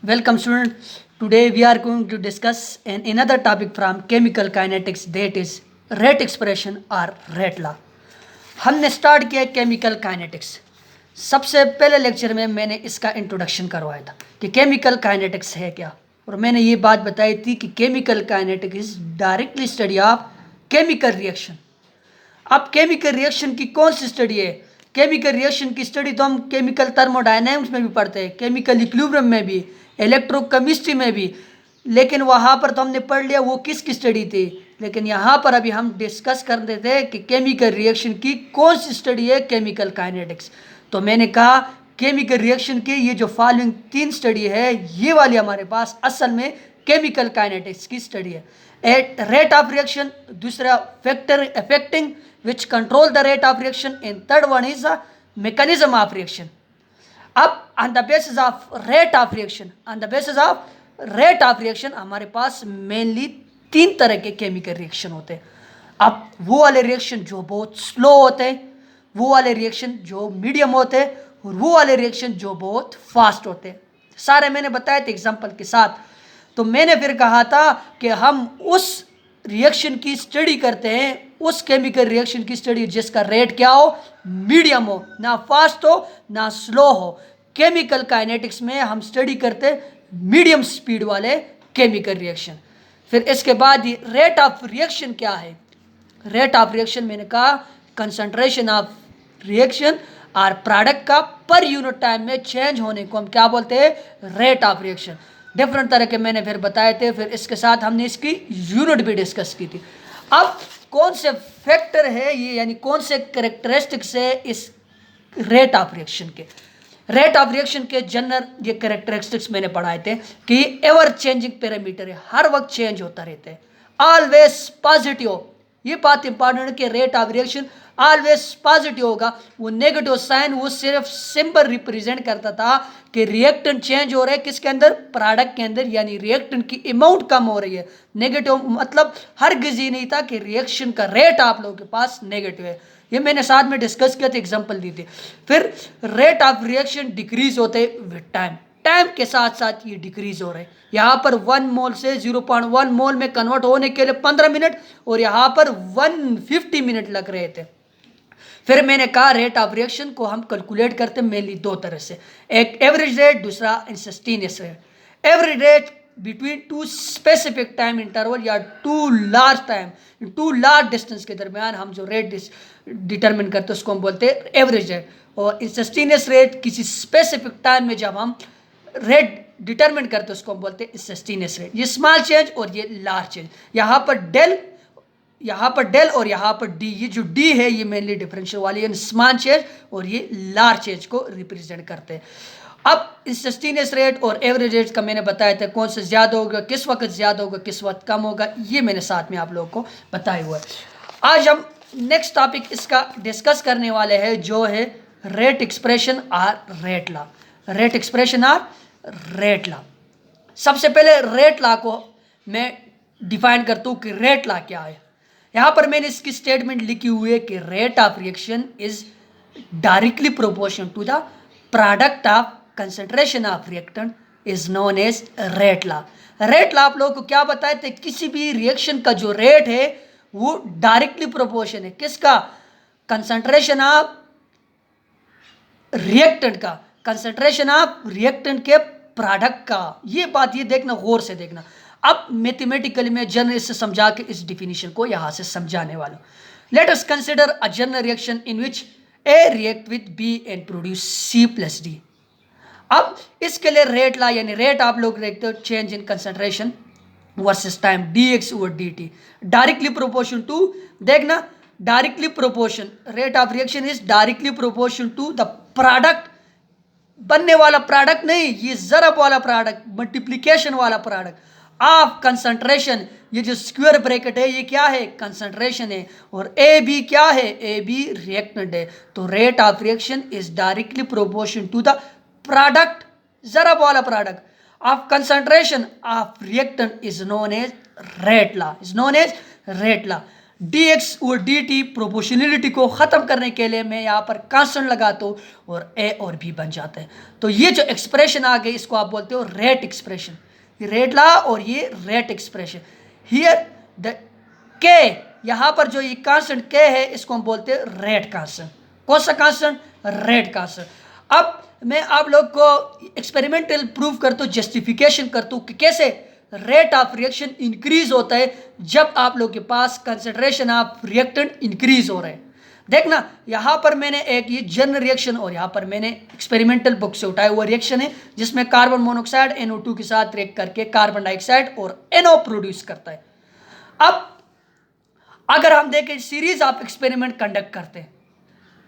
Welcome student. Today we are going to discuss another topic from chemical kinetics, that is rate expression or rate law. हमने start किया chemical kinetics. सबसे पहले lecture में मैंने इसका introduction करवाया था कि केमिकल काइनेटिक्स है क्या, और मैंने ये बात बताई थी कि chemical kinetics is directly study of chemical reaction. अब केमिकल रिएक्शन की कौन सी स्टडी है? केमिकल रिएक्शन की स्टडी तो हम केमिकल थर्मोडायनेमिक्स में भी पढ़ते हैं, केमिकल इक्विलिब्रियम में भी, इलेक्ट्रोकेमिस्ट्री में भी, लेकिन वहाँ पर तो हमने पढ़ लिया वो किसकी स्टडी थी. लेकिन यहाँ पर अभी हम डिस्कस कर रहे थे कि केमिकल रिएक्शन की कौन सी स्टडी है, केमिकल काइनेटिक्स. तो मैंने कहा केमिकल रिएक्शन की ये जो फॉलोइंग 3 स्टडी है, ये वाली हमारे पास असल में केमिकल काइनेटिक्स की स्टडी है. रेट ऑफ रिएक्शन, दूसरा factor affecting which control the rate of reaction, and third one is the mechanism of reaction. अब on the basis of rate of reaction हमारे पास मेनली 3 तरह के केमिकल रिएक्शन होते हैं. अब वो वाले रिएक्शन जो बहुत स्लो होते हैं, वो वाले रिएक्शन जो मीडियम होते हैं, और वो वाले रिएक्शन जो बहुत फास्ट होते हैं. सारे मैंने बताए थे एग्जाम्पल के साथ. तो मैंने फिर कहा था कि हम उस रिएक्शन की स्टडी करते हैं, उस केमिकल रिएक्शन की स्टडी जिसका रेट क्या हो, मीडियम हो, ना फास्ट हो ना स्लो हो. केमिकल काइनेटिक्स में हम स्टडी करते हैं मीडियम स्पीड वाले केमिकल रिएक्शन. फिर इसके बाद रेट ऑफ रिएक्शन क्या है? रेट ऑफ रिएक्शन मैंने कहा कंसंट्रेशन ऑफ रिएक्शन और प्रोडक्ट का पर यूनिट टाइम में चेंज होने को हम क्या बोलते हैं, रेट ऑफ रिएक्शन. डिफरेंट तरह के मैंने फिर बताए थे. फिर इसके साथ हमने इसकी यूनिट भी डिस्कस की थी. अब कौन से फैक्टर है ये, यानी कौन से कैरेक्टरिस्टिक्स है इस रेट ऑफ रिएक्शन के. रेट ऑफ रिएक्शन के जनरल ये कैरेक्टरिस्टिक्स मैंने पढ़ाए थे कि एवर चेंजिंग पैरामीटर है, हर वक्त चेंज होता रहता है. ऑलवेज पॉजिटिव, ये बात इंपॉर्टेंट है कि rate of reaction always positive होगा. वो नेगेटिव साइन वो सिर्फ सिंपल रिप्रेजेंट करता था कि रिएक्टेंट चेंज हो रहा है किसके अंदर, प्रोडक्ट के अंदर, यानी रिएक्टेंट की अमाउंट कम हो रही है. नेगेटिव मतलब हरगिज़ ही नहीं था कि रिएक्शन का रेट आप लोगों के पास नेगेटिव है. ये मैंने साथ में डिस्कस किया था, एग्जांपल दी थी. फिर रेट ऑफ रिएक्शन डिक्रीज होते विद टाइम, टाइम के साथ साथ ये डिक्रीज हो रहे हैं. यहाँ पर 1 मोल से 0.1 मोल में कन्वर्ट होने के लिए 15 मिनट, और यहाँ पर 150 मिनट लग रहे थे. फिर मैंने कहा रेट ऑफ रिएक्शन को हम कैलकुलेट करते हैं मेनली 2 तरह से, एक एवरेज रेट, दूसरा instantaneous rate. Average rate between 2 specific time interval या 2 लार्ज डिस्टेंस के दरमियान हम जो रेट डिटरमिन करते हैं उसको हम बोलते हैं एवरेज रेट. और इंस्टेंटेनियस रेट किसी स्पेसिफिक टाइम में जब हम रेट डिटरमिन करते हैं उसको हम बोलते हैं इंस्टेंटेनियस रेट. ये स्मॉल चेंज और ये लार्ज चेंज. यहाँ पर डेल और यहाँ पर डी, ये जो डी है ये मेनली डिफरेंशियल वाली है, स्मॉल चेंज और ये लार्ज चेंज को रिप्रेजेंट करते हैं. अब इंस्टेंटेनियस रेट और एवरेज रेट का मैंने बताया था कौन से ज़्यादा होगा, किस वक्त ज़्यादा होगा, किस वक्त कम होगा, ये मैंने साथ में आप लोगों को बताया हुआ है. आज हम नेक्स्ट टॉपिक इसका डिस्कस करने वाले हैं जो है रेट एक्सप्रेशन और रेट लॉ. रेट एक्सप्रेशन और रेट लॉ. सबसे पहले रेट लॉ को मैं डिफाइन करता हूँ कि रेट लॉ क्या है. यहाँ पर मैंने इसकी स्टेटमेंट लिखी हुई है कि rate of reaction is directly proportional to the product of concentration of reactant is known as rate law. Rate law आप लोगों को क्या बताए थे, किसी भी रिएक्शन का जो रेट है वो डायरेक्टली प्रोपोर्शन है किसका, कंसंट्रेशन ऑफ रिएक्टेंट का, कंसंट्रेशन ऑफ रिएक्टेंट के प्रोडक्ट का. ये बात ये देखना, गौर से देखना. अब मैथमेटिकली में जनरल से समझा के इस डिफिनीशन को यहां से समझाने वाला हूं. Let us consider a general reaction in which A react with B and produce C plus D. अब इसके लिए रेट ला यानी रेट आप लोग देखते हो change in concentration versus time dx over dt directly proportion to, देखना directly proportion, rate of reaction is directly proportion to the product, बनने वाला प्रोडक्ट नहीं, ये जरब वाला प्रोडक्ट, मल्टीप्लिकेशन वाला प्रोडक्ट ऑफ कंसंट्रेशन. ये जो स्क्वायर ब्रैकेट है ये क्या है, कंसंट्रेशन है, और ए बी क्या है, ए बी रिएक्टेंट है. तो rate of reaction is directly proportion to the product, जरब वाला product of concentration of reactant is known as rate law, is known as rate law. dx और dt proportionality को ख़त्म करने के लिए मैं यहाँ पर कांस्टेंट लगाता हूँ और a और b बन जाता है। तो ये जो एक्सप्रेशन आ गई इसको आप बोलते हो रेट एक्सप्रेशन। ये रेट ला और ये rate expression. Here the k, यहाँ पर जो ये कांस्टेंट k है इसको हम बोलते हैं रेट कांस्टेंट। कौन सा कांस्टेंट? Rate constant. अब मैं आप लोग को एक्सपेरिमेंटल प्रूव करता हूँ, जस्टिफिकेशन करता हूँ कि कैसे रेट ऑफ रिएक्शन इंक्रीज होता है जब आप लोग के पास कंसंट्रेशन ऑफ रिएक्टेंट इंक्रीज हो रहा है। देखना यहाँ पर मैंने एक ये जनरल रिएक्शन और यहाँ पर मैंने एक्सपेरिमेंटल बुक से उठाया हुआ रिएक्शन है जिसमें कार्बन मोनोऑक्साइड NO2 के साथ रिएक्ट करके कार्बन डाइऑक्साइड और NO प्रोड्यूस करता है। अब अगर हम देखें सीरीज ऑफ एक्सपेरिमेंट कंडक्ट करते हैं,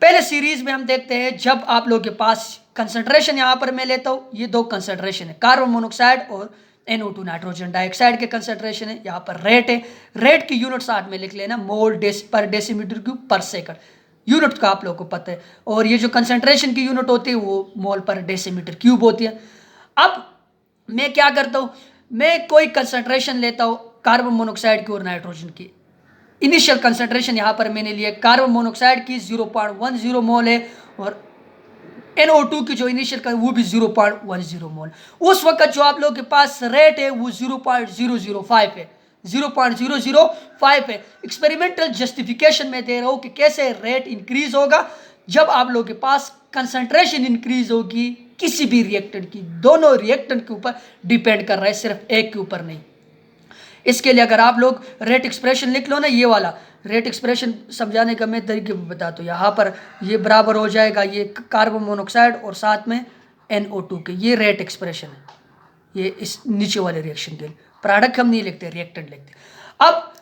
पहले सीरीज में हम देखते हैं जब आप लोग के पास कंसंट्रेशन यहाँ पर मैं लेता हूँ, ये दो कंसंट्रेशन है कार्बन मोनोऑक्साइड और NO2 नाइट्रोजन डाइऑक्साइड के कंसंट्रेशन है, यहाँ पर रेट है। रेट की यूनिट साथ में लिख लेना मोल पर डेसीमीटर क्यूब पर सेकंड, यूनिट का आप लोगों को पता है। और ये जो कंसंट्रेशन की यूनिट होती है वो मोल पर डेसीमीटर क्यूब होती है। अब मैं क्या करता हूँ, मैं कोई कंसंट्रेशन लेता हूँ कार्बन मोनोऑक्साइड की और नाइट्रोजन की। इनिशियल कंसंट्रेशन यहाँ पर मैंने लिया कार्बन मोनोऑक्साइड की 0.10 मोल है और NO2 की जो इनिशियल वो भी 0.10 मोल। उस वक्त जो आप लोगों के पास रेट है वो 0.005 है, 0.005 है। एक्सपेरिमेंटल जस्टिफिकेशन में दे रहा हूँ कि कैसे रेट इंक्रीज होगा जब आप लोगों के पास कंसंट्रेशन इंक्रीज होगी किसी भी रिएक्टेंट की। दोनों रिएक्टेंट के ऊपर डिपेंड कर रहा है, सिर्फ एक के ऊपर नहीं। इसके लिए अगर आप लोग रेट एक्सप्रेशन लिख लो ना, ये वाला रेट एक्सप्रेशन समझाने का मैं तरीके बताता हूँ। यहाँ पर ये बराबर हो जाएगा ये कार्बन मोनोऑक्साइड और साथ में NO2 के, ये रेट एक्सप्रेशन है। ये इस नीचे वाले रिएक्शन के लिए प्रोडक्ट हम नहीं लिखते, रिएक्टेंट लिखते। अब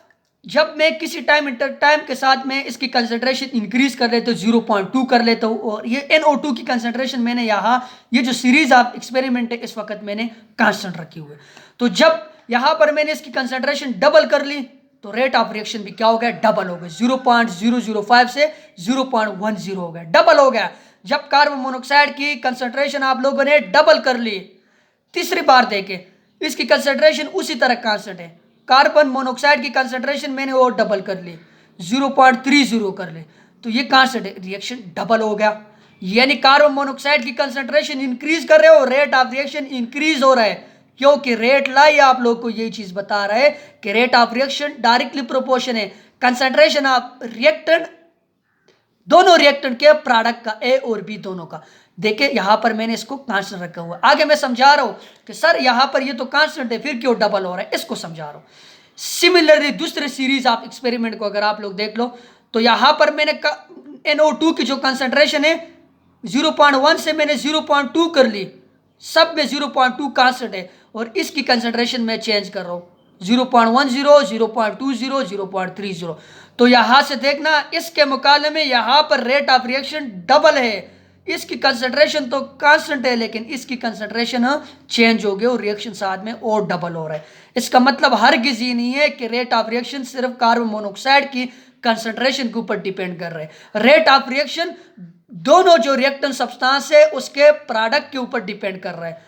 जब मैं किसी टाइम के साथ में इसकी कंसंट्रेशन इंक्रीज कर लेता हूँ, 0.2 कर लेता हूँ, और ये NO2 की कंसंट्रेशन मैंने यहाँ ये जो सीरीज ऑफ एक्सपेरिमेंट है इस वक्त मैंने कांस्टेंट रखी हुई है। तो जब यहाँ पर मैंने इसकी कंसंट्रेशन डबल कर ली तो रेट ऑफ रिएक्शन भी क्या हो गया, डबल हो गया। 0.005 से 0.10 हो गया, डबल हो गया। जब कार्बन मोनोऑक्साइड की कंसंट्रेशन आप लोगों ने डबल कर ली, तीसरी बार देखे इसकी कंसंट्रेशन उसी तरह कांस्टेंट है, कार्बन मोनोऑक्साइड की कंसंट्रेशन मैंने और डबल कर ली, 0.30 कर ली, तो ये कांस्टेंट है, रिएक्शन डबल हो गया। यानी कार्बन मोनोऑक्साइड की कंसंट्रेशन इंक्रीज कर रहे हो, रेट ऑफ रिएक्शन इंक्रीज हो रहा है, क्योंकि रेट लाई आप लोग को यही चीज बता रहा है कि rate of reaction directly proportion है कंसंट्रेशन ऑफ रिएक्टेंट, दोनों रिएक्टेंट के प्रोडक्ट का A और B दोनों का। देखिए यहां पर मैंने इसको कांस्टेंट रखा हुआ। आगे मैं समझा रहा हूं कि सर यहां पर ये तो कांस्टेंट है फिर क्यों डबल हो रहा है, इसको समझा रहा हूं। सिमिलरली दूसरे सीरीज ऑफ एक्सपेरिमेंट को अगर आप लोग देख लो तो यहां पर मैंने NO2 की जो कंसंट्रेशन है 0.1 से मैंने 0.2 कर ली, सब में 0.2 कांस्टेंट है, और इसकी कंसंट्रेशन में चेंज कर रहा हूं 0.10, 0.20, 0.30। तो यहां से देखना इसके मुकाबले में यहां पर रेट ऑफ रिएक्शन डबल है। इसकी कंसंट्रेशन तो कांस्टेंट है लेकिन इसकी कंसंट्रेशन चेंज हो गई और रिएक्शन साथ में और डबल हो रहा है। इसका मतलब हरगिज ये नहीं है कि रेट ऑफ रिएक्शन सिर्फ कार्बन मोनोऑक्साइड की कंसंट्रेशन के ऊपर डिपेंड कर रहे हैं। रेट ऑफ रिएक्शन दोनों जो रिएक्टेंट सब्सटेंस है उसके प्रोडक्ट के ऊपर डिपेंड कर रहा है।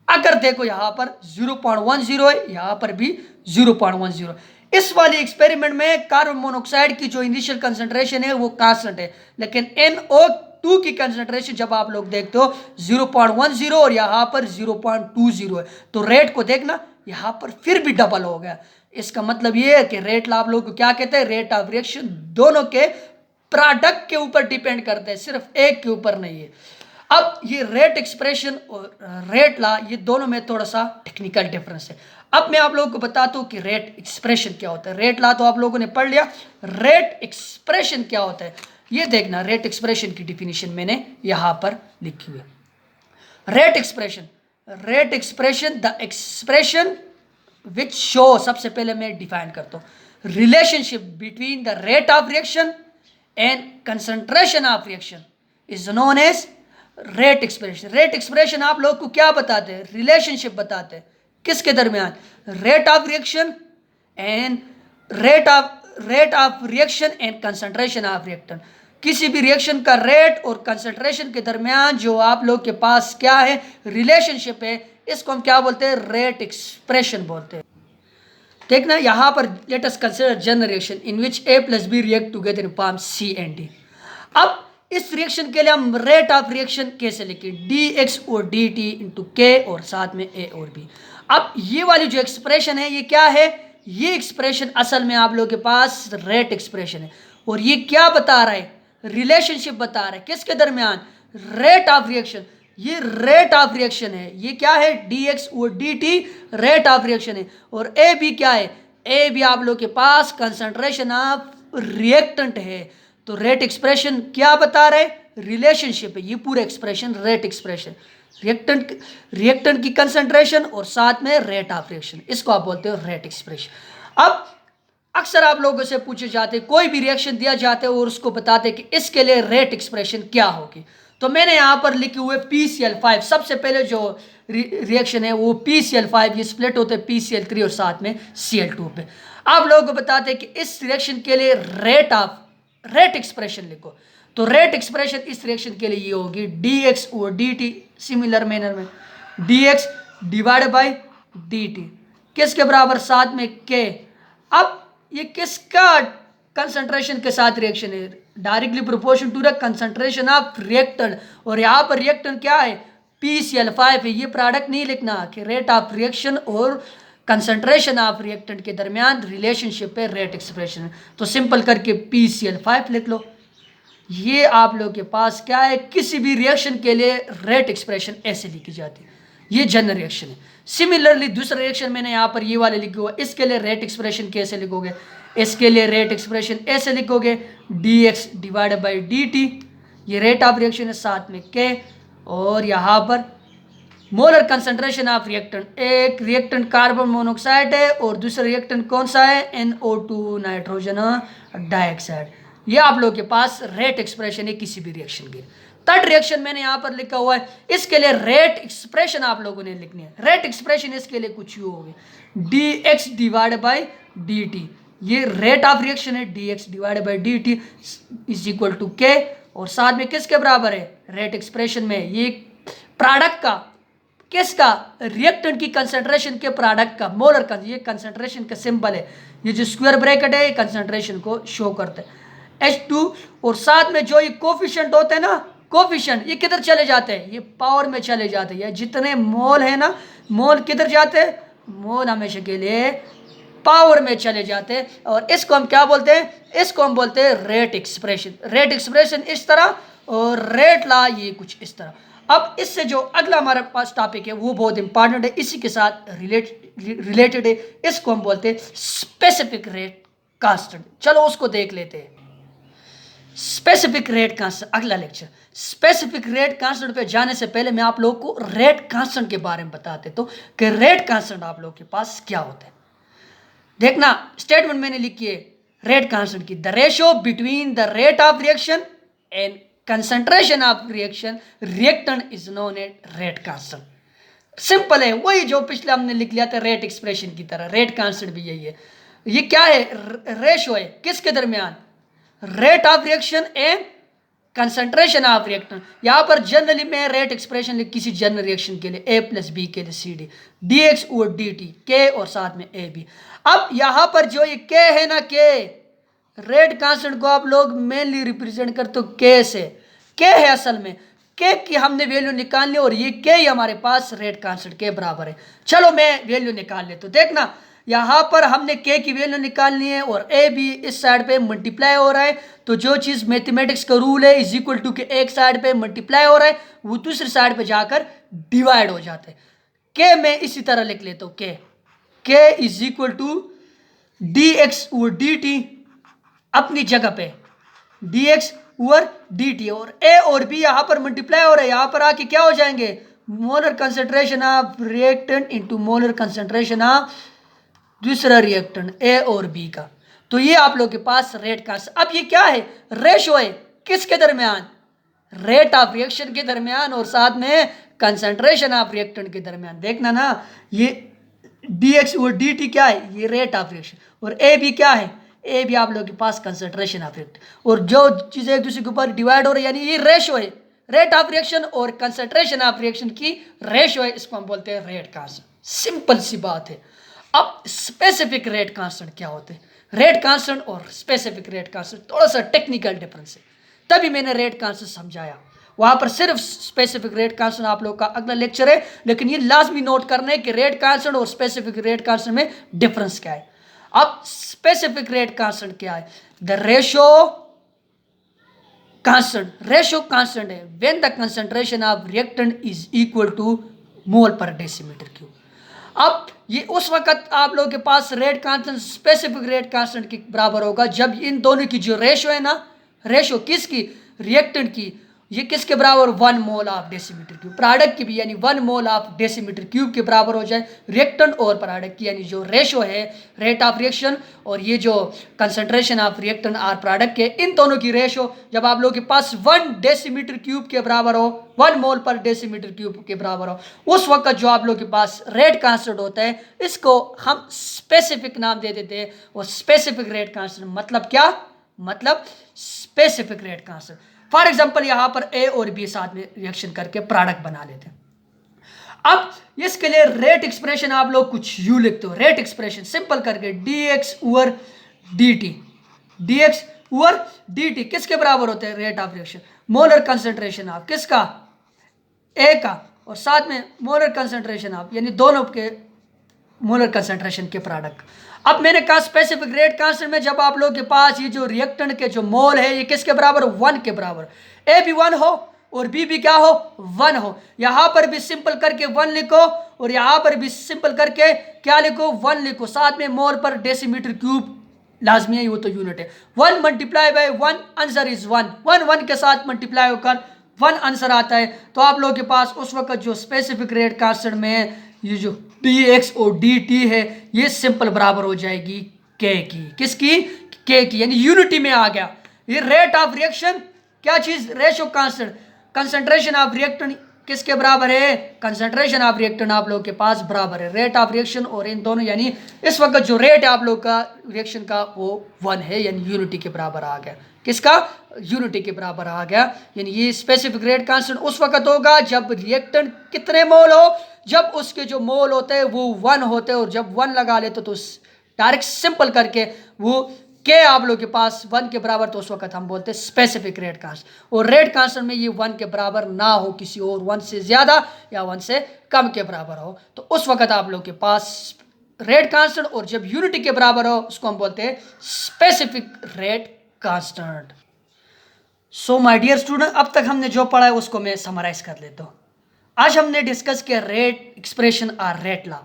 अगर देखो यहां पर 0.10 है, यहां पर भी 0.10। इस वाली एक्सपेरिमेंट में कार्बन मोनोऑक्साइड की जो इनिशियल कंसंट्रेशन है वो कांस्टेंट है, लेकिन NO2 की कंसंट्रेशन जब आप लोग देखते हो 0.10 और यहां पर 0.20 है, तो रेट को देखना यहां पर फिर भी डबल हो गया। इसका मतलब ये है कि रेट आप लोग को क्या कहते हैं, रेट ऑफ रिएक्शन दोनों के प्रोडक्ट के ऊपर डिपेंड करते हैं, सिर्फ एक के ऊपर नहीं है। अब ये रेट एक्सप्रेशन और रेट ला ये दोनों में थोड़ा सा टेक्निकल डिफरेंस है। अब मैं आप लोगों को बताता हूँ कि रेट एक्सप्रेशन क्या होता है। रेट ला तो आप लोगों ने पढ़ लिया, रेट एक्सप्रेशन क्या होता है ये देखना। रेट एक्सप्रेशन की डिफिनीशन मैंने यहां पर लिखी हुई है। Rate expression, rate expression the expression which show, सबसे पहले मैं डिफाइन करता हूँ relationship between the rate of reaction and concentration of reaction is known as rate expression. Rate expression आप लोग को क्या बताते हैं, रिलेशनशिप बताते हैं किसके दरमियान, rate of reaction and rate of reaction and concentration of reactant. किसी भी रिएक्शन का रेट और कंसंट्रेशन के दरमियान जो आप लोग के पास क्या है, रिलेशनशिप है, इसको हम क्या बोलते हैं, रेट एक्सप्रेशन बोलते हैं। देखना यहाँ पर let us consider general reaction in which A plus B react together in form C and D. अब इस रिएक्शन के लिए हम रेट ऑफ रिएक्शन कैसे लिखें, डी एक्स और डी टी इंटू के और साथ में ए और बी। अब ये वाली जो एक्सप्रेशन है ये क्या है, ये एक्सप्रेशन असल में आप लोगों के पास रेट एक्सप्रेशन है और ये क्या बता रहा है, रिलेशनशिप बता रहा है किसके दरमियान, रेट ऑफ रिएक्शन। ये रेट ऑफ रिएक्शन है, ये क्या है, डी एक्स और D T rate of reaction है और ए बी क्या है, ए बी आप लोग के पास कंसंट्रेशन ऑफ रिएक्टेंट है। तो रेट एक्सप्रेशन क्या बता रहे, रिलेशनशिप है ये पूरा एक्सप्रेशन, रेट एक्सप्रेशन रिएक्टेंट की कंसंट्रेशन और साथ में रेट ऑफ रिएक्शन, इसको आप बोलते हो रेट एक्सप्रेशन। अब अक्सर आप लोगों से पूछे जाते, कोई भी रिएक्शन दिया जाता है और उसको बताते कि इसके लिए रेट एक्सप्रेशन क्या होगी। तो मैंने यहाँ पर लिखे हुए PCl5, सबसे पहले जो रिएक्शन है वो PCl5, ये स्प्लिट होते हैं PCl3 और साथ में Cl2 पे। आप लोगों को बताते हैं कि इस रिएक्शन के लिए रेट एक्सप्रेशन लिखो। तो रेट एक्सप्रेशन इस रिएक्शन के लिए ये होगी dx और dt, सिमिलर मैनर में dx डिवाइड बाई dt किसके बराबर, साथ में k। अब ये किसका कंसंट्रेशन के साथ रिएक्शन है, directly proportion to the concentration of reactant और यहाँ पर रिएक्टेंट क्या है, PCl5 है। ये प्रोडक्ट नहीं लिखना कि रेट ऑफ रिएक्शन और कंसंट्रेशन ऑफ रिएक्टेंट के दरमियान रिलेशनशिप है रेट एक्सप्रेशन। तो सिंपल करके PCl5 लिख लो। ये आप लोगों के पास क्या है, किसी भी रिएक्शन के लिए रेट एक्सप्रेशन ऐसे लिखी जाती है, ये जनरल रिएक्शन है। सिमिलरली दूसरा रिएक्शन मैंने यहाँ पर ये वाले लिखे हुआ, इसके लिए रेट एक्सप्रेशन कैसे लिखोगे, इसके लिए रेट एक्सप्रेशन ऐसे लिखोगे dx डिवाइड बाई dt, ये रेट ऑफ रिएक्शन है, साथ में k और यहाँ पर मोलर कंसंट्रेशन ऑफ रिएक्टेंट, एक रिएक्टेंट कार्बन मोनोऑक्साइड है और दूसरा रिएक्टेंट कौन सा है, NO2 नाइट्रोजन डाइऑक्साइड। ये आप लोगों के पास रेट एक्सप्रेशन है किसी भी रिएक्शन के। थर्ड रिएक्शन मैंने यहाँ पर लिखा हुआ है, इसके लिए रेट एक्सप्रेशन आप लोगों ने लिखनी है। रेट एक्सप्रेशन इसके लिए कुछ यूँ होगी dx डिवाइड बाई dt, ये रेट ऑफ रिएक्शन है, dx divide by dt is equal to k और साथ में किसके बराबर है, रेट एक्सप्रेशन में ये प्रोडक्ट का, किसका, रिएक्टेंट की कंसंट्रेशन के प्रोडक्ट का मोलर का, ये कंसंट्रेशन का सिंबल है, ये जो स्क्वायर ब्रैकेट है ये कंसंट्रेशन को शो करता है H2 और साथ में जो ये कोफिशिएंट होते हैं ना, कोफिशिएंट ये किधर चले जाते हैं, ये पावर में चले जाते हैं। ये जितने मोल है ना, मोल किधर जाते हैं, मोल हमेशा के लिए पावर में चले जाते हैं और इसको हम क्या बोलते हैं, इसको हम बोलते हैं रेट एक्सप्रेशन। रेट एक्सप्रेशन इस तरह और रेट ला ये कुछ इस तरह। अब इससे जो अगला हमारे पास टॉपिक है वो बहुत इंपॉर्टेंट है, इसी के साथ रिलेटेड है, इसको हम बोलते हैं स्पेसिफिक रेट कांस्टेंट। चलो उसको देख लेते हैं। स्पेसिफिक रेट कांस्टेंट, अगला लेक्चर। स्पेसिफिक रेट कांस्टेंट पे जाने से पहले मैं आप लोगों को रेट कांस्टेंट के बारे में बता देता हूं कि रेट कांस्टेंट आप लोगों के पास क्या होता है। देखना स्टेटमेंट मैंने लिखी है रेट कांस्टेंट की, the ratio between the rate of reaction and concentration of reaction reactant is known as rate constant. Simple है, वही जो पिछले हमने लिख लिया था रेट एक्सप्रेशन की तरह, रेट कांस्टेंट भी यही है। ये क्या है, रेशियो है किसके दरमियान, rate of reaction and concentration of reactant. यहाँ पर जनरली मैं रेट एक्सप्रेशन लिख किसी जनरल रिएक्शन के लिए A प्लस बी के लिए CD, dx और dt K और साथ में AB। अब यहाँ पर जो ये K है ना, K रेट कांस्टेंट को आप लोग मेनली रिप्रेजेंट करते हो K से। K है असल में, K की हमने वैल्यू निकाल ली और ये K ही हमारे पास रेट कांस्टेंट के बराबर है। चलो मैं वैल्यू निकाल लेता हूँ। देखना यहाँ पर हमने K की वैल्यू निकालनी है और A भी इस साइड पे मल्टीप्लाई हो रहा है, तो जो चीज़ मैथमेटिक्स का रूल है इज इक्वल टू के एक साइड पे मल्टीप्लाई हो रहा है वो दूसरी साइड पे जाकर डिवाइड हो जाता है। K मैं इसी तरह लिख लेता हूँ, K is equal to dx और dt अपनी जगह पे, dx और dt और A और B यहाँ पर मल्टीप्लाई हो रहा है, यहाँ पर आके क्या हो जाएंगे, molar concentration of reactant into molar concentration of दूसरा रिएक्टेंट A और B का। तो ये आप लोग के पास रेट का, अब ये क्या है, रेशो है किसके दरमियान, रेट ऑफ रिएक्शन के दरमियान और साथ में कंसंट्रेशन ऑफ रिएक्टेंट के दरमियान। देखना ना ये dx और dt क्या है, ये रेट ऑफ रिएक्शन और AB क्या है, AB आप लोग के पास कंसंट्रेशन ऑफ रिएक्टेंट और जो चीज़ें एक दूसरे के ऊपर डिवाइड हो रही है यानी ये रेशो है, रेट ऑफ रिएक्शन और कंसंट्रेशन ऑफ रिएक्शन की रेशो है, इसको हम बोलते हैं रेट कांस्टेंट। सिंपल सी बात है। अब स्पेसिफिक रेट कांस्टेंट क्या होते हैं? रेट कांस्टेंट और स्पेसिफिक रेट कांस्टेंट थोड़ा सा टेक्निकल डिफरेंस है, तभी मैंने रेट कांस्टेंट समझाया। वहां पर सिर्फ स्पेसिफिक रेट कांस्टेंट आप लोग का अगला लेक्चर है, लेकिन ये लाजमी नोट करना है कि रेट कांस्टेंट और स्पेसिफिक रेट कांस्टेंट में डिफरेंस क्या है। अब स्पेसिफिक रेट कांस्टेंट क्या है? द रेशो कांस्टेंट है when the concentration of reactant is equal to mole per decimetre cube. अब ये उस वक्त आप लोगों के पास rate constant specific rate constant के बराबर होगा जब इन दोनों की जो रेशो है ना, रेशो किसकी? रिएक्टेंट की, ये किसके बराबर? 1 mole of decimetre cube. Product की भी यानी 1 मोल ऑफ डेसीमीटर क्यूब के बराबर हो जाए रिएक्टेंट और प्रोडक्ट की, यानी जो रेशो है रेट ऑफ रिएक्शन और ये जो कंसंट्रेशन ऑफ रिएक्टेंट और प्रोडक्ट के, इन दोनों की रेशो जब आप लोगों के पास 1 डेसीमीटर क्यूब के बराबर हो, 1 मोल पर डेसीमीटर क्यूब के बराबर हो, उस वक्त जो आप लोगों के पास रेट कांस्टेंट होता है इसको हम स्पेसिफिक नाम दे देते हैं। और स्पेसिफिक रेट कांस्टेंट मतलब क्या? मतलब specific rate constant. For example यहां पर ए और बी साथ में रिएक्शन करके प्रोडक्ट बना लेते हैं। अब इसके लिए रेट एक्सप्रेशन आप लोग कुछ यू लिखते हो, रेट एक्सप्रेशन सिंपल करके dx over dt, dx over dt किसके बराबर होते हैं? Rate of reaction, molar concentration of किसका? ए का, और साथ में मोलर कंसंट्रेशन ऑफ यानी दोनों के मोलर कंसंट्रेशन के प्रोडक्ट। अब मैंने कहा स्पेसिफिक रेट कांस्टेंट में जब आप लोगों के पास ये जो रिएक्टेंट के जो मोल है ये किसके बराबर? 1 के बराबर। ए भी 1 हो और बी भी क्या हो? 1 हो। यहां पर भी सिंपल करके 1 लिखो और यहां पर भी सिंपल करके क्या लिखो? 1 लिखो। साथ में मोल पर डेसीमीटर क्यूब लाजमी है, वो तो यूनिट है। 1 मल्टीप्लाई बाय 1 आंसर इज 1, 1 1 के साथ मल्टीप्लाई होकर 1 आंसर आता है। तो आप लोगों के पास उस वक्त जो स्पेसिफिक रेट कांस्टेंट में ये जो dx और dt है ये सिंपल बराबर हो जाएगी k की, किसकी? k की, यानी यूनिटी में आ गया। ये रेट ऑफ रिएक्शन क्या चीज? Ratio constant. Concentration of reactant किसके बराबर है? कंसंट्रेशन ऑफ रिएक्टेंट आप लोगों के पास बराबर है रेट ऑफ रिएक्शन और इन दोनों, यानी इस वक्त जो रेट है आप लोग का रिएक्शन का वो 1 है, यानी यूनिटी के बराबर आ गया। किसका? यूनिटी के बराबर आ गया। यानी ये स्पेसिफिक रेट कांस्टेंट उस वक्त होगा जब रिएक्टेंट कितने मोल हो? जब उसके जो मोल होते हैं वो 1 होते हैं, और जब 1 लगा लेते तो डायरेक्ट सिंपल करके वो के आप लोग के पास 1 के बराबर, तो उस वक्त हम बोलते हैं स्पेसिफिक रेट कांस्टेंट। और रेट कांस्टेंट में ये 1 के बराबर ना हो, किसी और 1 से ज्यादा या 1 से कम के बराबर हो, तो उस वक्त आप लोग के पास रेट कांस्टेंट, और जब यूनिटी के बराबर हो उसको हम बोलते हैं specific rate constant. So my dear student, अब तक हमने जो पढ़ा है उसको मैं समराइज कर लेता हूँ। आज हमने डिस्कस किया रेट एक्सप्रेशन और रेट लॉ।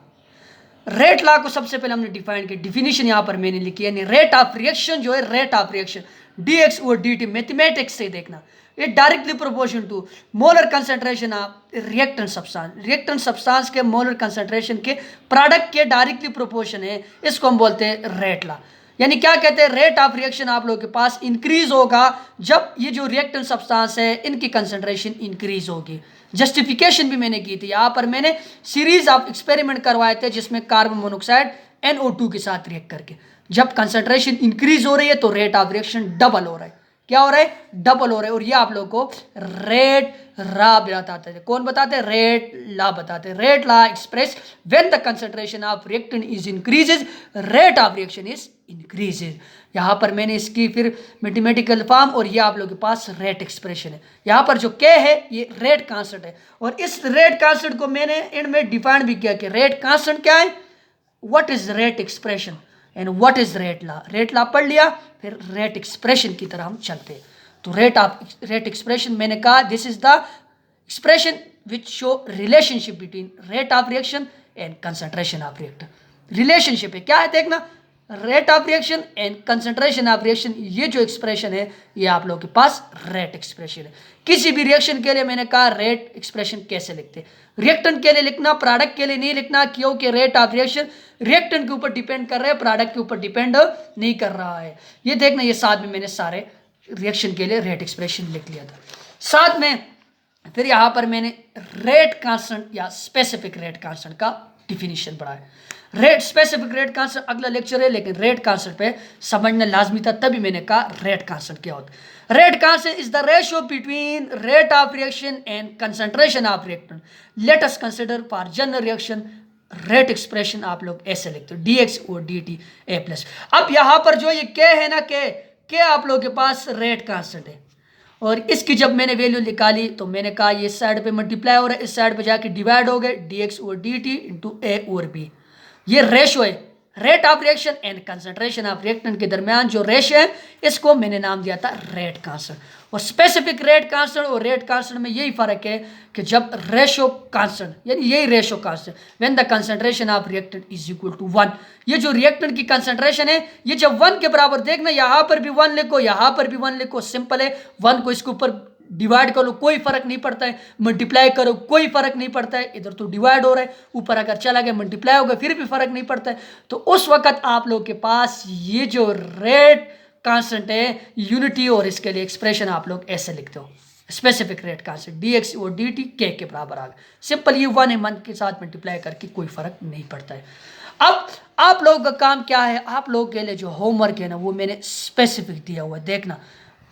रेट लॉ को सबसे पहले हमने डिफाइन किया, डिफिनीशन यहां पर मैंने लिखी है, यानी रेट ऑफ रिएक्शन जो है, रेट ऑफ रिएक्शन dx और dt मैथमेटिक्स से देखना, ये directly proportion to molar concentration of reactant substance, reactant substance के मोलर कंसंट्रेशन के प्रोडक्ट के डायरेक्टली प्रोपोर्शन है। इसको हम बोलते हैं रेट लॉ। यानी क्या कहते हैं? रेट ऑफ रिएक्शन आप लोगों के पास इंक्रीज होगा जब ये जो रिएक्टेंट सब्सटेंस है इनकी कंसंट्रेशन इंक्रीज होगी। जस्टिफिकेशन भी मैंने की थी, यहाँ पर मैंने सीरीज ऑफ एक्सपेरिमेंट करवाए थे जिसमें कार्बन मोनोक्साइड NO2 के साथ रिएक्ट करके जब कंसंट्रेशन इंक्रीज हो रही है तो रेट ऑफ रिएक्शन डबल हो रहा है। क्या हो रहा है? डबल हो रहा है। और ये आप लोगों को रेट लॉ बताते थे। कौन बताते हैं? रेट लॉ बताते हैं। Rate law express when the concentration of reactant is increases, rate of reaction is increases. यहाँ पर मैंने इसकी फिर मैथमेटिकल फॉर्म, और ये आप लोगों के पास रेट एक्सप्रेशन है। यहाँ पर जो के है ये रेट कांस्टेंट है, और इस रेट कांस्टेंट को मैंने इनमें डिफाइन भी किया कि रेट कांस्टेंट क्या है, what is rate expression and what is rate law. Rate law पढ़ लिया, फिर रेट एक्सप्रेशन की तरह हम चलते हैं। तो रेट एक्सप्रेशन मैंने कहा this is the expression which show relationship between rate of reaction and concentration of reactant. Relationship है, क्या है देखना, rate of reaction and concentration of reaction, ये जो एक्सप्रेशन है ये आप लोगों के पास रेट एक्सप्रेशन है। किसी भी रिएक्शन के लिए मैंने कहा रेट एक्सप्रेशन कैसे लिखते हैं, रिएक्टेंट के लिए लिखना, प्रोडक्ट के लिए नहीं लिखना, क्योंकि रेट ऑफ रिएक्शन रिएक्टेंट के ऊपर डिपेंड कर रहा है, प्रोडक्ट के ऊपर डिपेंड नहीं कर रहा है। ये देखना, ये साथ में मैंने सारे रिएक्शन के लिए रेट एक्सप्रेशन लिख लिया था। साथ में फिर यहाँ पर मैंने रेट कांस्टेंट या स्पेसिफिक रेट कांस्टेंट का डिफिनीशन बढ़ाया। रेट स्पेसिफिक रेट कांस्टेंट अगला लेक्चर है, लेकिन रेट कांस्टेंट पे समझना लाजमी था, तभी मैंने कहा रेट कांस्टेंट क्या होता है। Rate constant is the ratio between rate of reaction and concentration of reactant. Late us consider for general reaction rate expression आप लोग ऐसे लिखते हो, डी एक्स और डी टी ए प्लस। अब यहाँ पर जो ये के है ना, के आप लोग के पास रेट कांस्टेंट है, और इसकी जब मैंने वैल्यू निकाली तो मैंने कहा ये इस साइड पे मल्टीप्लाई हो रहा है, इस साइड पे जाके डिवाइड हो गए, डी एक्स और डी टी इंटू ए और बी। ये रेशो है, rate of reaction and concentration of reactant के दरमियान जो रेशो है, इसको मैंने नाम दिया था रेट कांस्टेंट। और स्पेसिफिक रेट कांस्टेंट और रेट कांस्टेंट में यही फर्क है कि जब रेशो कांस्टेंट, यानी यही ratio constant, when the concentration of reactant is equal to 1, ये जो रिएक्टेंट की कंसंट्रेशन है ये जब 1 के बराबर, देखना यहाँ पर भी 1 लिखो, यहाँ पर भी 1 लिखो, सिंपल है। 1 को इसके ऊपर डिवाइड करो कोई फर्क नहीं पड़ता है, मल्टीप्लाई करो कोई फर्क नहीं पड़ता है, इधर तो डिवाइड हो रहा है, ऊपर अगर चला गया मल्टीप्लाई होगा फिर भी फर्क नहीं पड़ता है। तो उस वक्त आप लोग के पास ये जो रेट कांस्टेंट है यूनिटी, और इसके लिए एक्सप्रेशन आप लोग ऐसे लिखते हो, specific rate constant D x और डी टी के बराबर आ गया। सिंपल, ये 1 है, 1 के साथ मल्टीप्लाई करके कोई फर्क नहीं पड़ता है। अब आप लोगों का काम क्या है, आप लोगों के लिए जो होमवर्क है ना वो मैंने स्पेसिफिक दिया हुआ है, देखना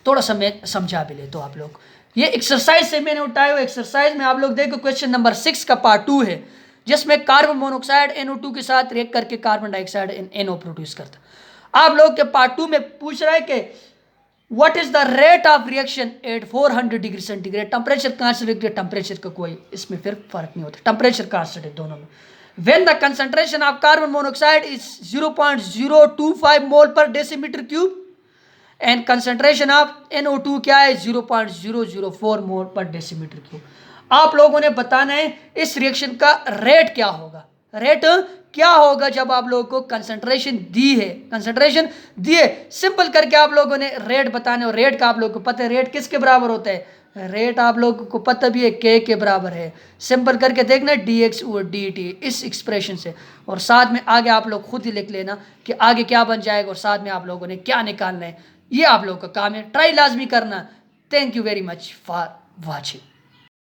थोड़ा सा मैं समझा भी ले तो आप लोग, ये एक्सरसाइज से मैंने उठाए हुए एक्सरसाइज में आप लोग देखो, क्वेश्चन नंबर 6 का पार्ट 2 है, जिसमें कार्बन मोनोऑक्साइड NO2 के साथ रिएक्ट करके कार्बन डाइऑक्साइड NO प्रोड्यूस करता। आप लोग के पार्ट 2 में पूछ रहा है कि what is the rate of reaction at 400 degree centigrade, temperature constant, temperature का कोई इसमें फिर फर्क नहीं होता, टेम्परेचर कांस्टेंट है दोनों में। When the concentration of carbon monoxide is 0.025 mole per decimetre cube and concentration of NO2 क्या है, 0.004 मोल पर डेसीमीटर क्यूब। आप लोगों ने बताना है इस रिएक्शन का रेट क्या होगा, रेट क्या होगा जब आप लोगों को कंसंट्रेशन दी है, कंसंट्रेशन दिए, सिंपल करके आप लोगों ने रेट बताने, और रेट का आप लोगों को पता है रेट किसके बराबर होता है, रेट आप लोगों को पता भी है के बराबर है। सिंपल करके देखना डी एक्स और डी टी इस एक्सप्रेशन से, और साथ में आगे आप लोग खुद ही लिख लेना कि आगे क्या बन जाएगा, और साथ में आप लोगों ने क्या निकालना है, ये आप लोगों का काम है, ट्राई लाजमी करना। Thank you very much for watching.